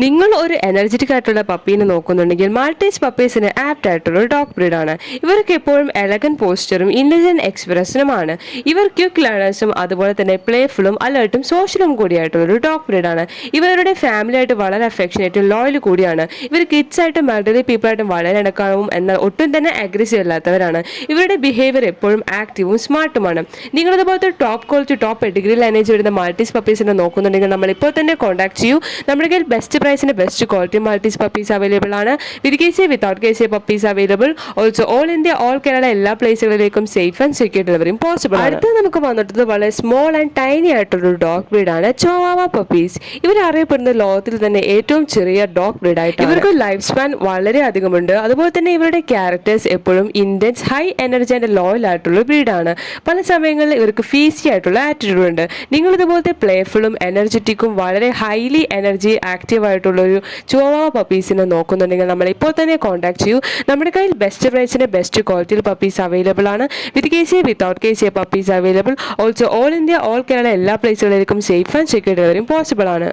നിങ്ങൾ ഒരു എനർജറ്റിക് ആയിട്ടുള്ള പപ്പീനെ നോക്കുന്നുണ്ടെങ്കിൽ മാൾട്ടീസ് പപ്പീസിന് ആപ്റ്റ് ആയിട്ടുള്ള ഒരു ഡോഗ് ബ്രീഡാണ്. ഇവർക്ക് എപ്പോഴും എലഗൻ പോസ്ചറും ഇന്റലിജന്റ് എക്സ്പ്രഷനുമാണ്. ഇവർ ക്വിക്ക് ലേണേഴ്സും അതുപോലെ തന്നെ പ്ലേഫുള്ളും അലേർട്ടും സോഷ്യലും കൂടിയായിട്ടുള്ള ഒരു ഡോഗ് ബ്രീഡാണ്. ഇവരുടെ ഫാമിലി ആയിട്ട് വളരെ അഫെക്ഷനേറ്റും ലോയൽ കൂടിയാണ്. ഇവർ കിഡ്സ് ആയിട്ടും എൽഡർലി പീപ്പിൾ ആയിട്ടും വളരെ ഇണക്കാവും, എന്നാൽ ഒട്ടും തന്നെ അഗ്രസീവ് അല്ലാത്തവരാണ്. ഇവരുടെ ബിഹേവിയർ എപ്പോഴും ആക്റ്റീവും സ്മാർട്ടുമാണ്. നിങ്ങളിതുപോലത്തെ top quality top pedigree lineage വരുന്ന മാൾട്ടീസ് പപ്പീസിനെ നോക്കുന്നുണ്ടെങ്കിൽ നമ്മൾ ഇപ്പോൾ തന്നെ കോൺടാക്ട് ചെയ്യൂ. നമ്മുടെ കയ്യിൽ ബെസ്റ്റ് പ്രൈസിന് best quality Maltese puppies available ആണ്. With case without case puppies available. Also all India all Kerala എല്ലാ പ്ലേസുകളിലേക്കും സേഫ് ആൻഡ് സെക്യൂർ ഡെലിവറിയും പോസിബിൾ ആണ്. അടുത്ത് നമുക്ക് വന്നിട്ട് വളരെ സ്മോൾ ആൻഡ് ടൈനി ആയിട്ടുള്ള ഡോഗ് ബ്രീഡ് ആണ് ചോവാവ പപ്പീസ്. ഇവർ അറിയപ്പെടുന്ന ലോകത്തിൽ തന്നെ ഏറ്റവും ചെറിയ ഡോഗ് ബ്രീഡ് ആയിട്ട്. ഇവർക്ക് ലൈഫ് സ്പാൻ വളരെ അധികമുണ്ട്. അതുപോലെ തന്നെ ഇവരുടെ ക്യാരക്ടേഴ്സ് എപ്പോഴും ഇന്റൻസ് ഹൈ എനർജി ആൻഡ് ലോയൽ ആയിട്ടുള്ള ബ്രീഡാണ്. പല സമയങ്ങളിൽ ഇവർക്ക് ഫീസി ആയിട്ടുള്ള ആറ്റിറ്റ്യൂഡ് ഉണ്ട്. നിങ്ങൾ ഇതുപോലത്തെ പ്ലേഫുള്ളും എനർജറ്റിക്കും വളരെ ഹൈലി എനർജി ആക്റ്റീവ് ആയിട്ടുള്ള ഒരു ചോവാവ പപ്പീസിനെ നോക്കുന്നുണ്ടെങ്കിൽ നമ്മൾ ഇപ്പോൾ തന്നെ കോൺടാക്ട് ചെയ്യൂ. നമ്മുടെ കയ്യിൽ ബെസ്റ്റ് പ്രൈസിന് ബെസ്റ്റ് ക്വാളിറ്റിയിൽ പപ്പീസ് അവൈലബിൾ ആണ്. With case without case puppies available. Also all India all Kerala എല്ലാ പ്ലേസുകളിലേക്കും സേഫ് ആൻഡ് സെക്യൂർ ഡെലിവറിയും പോസിബിൾ ആണ്.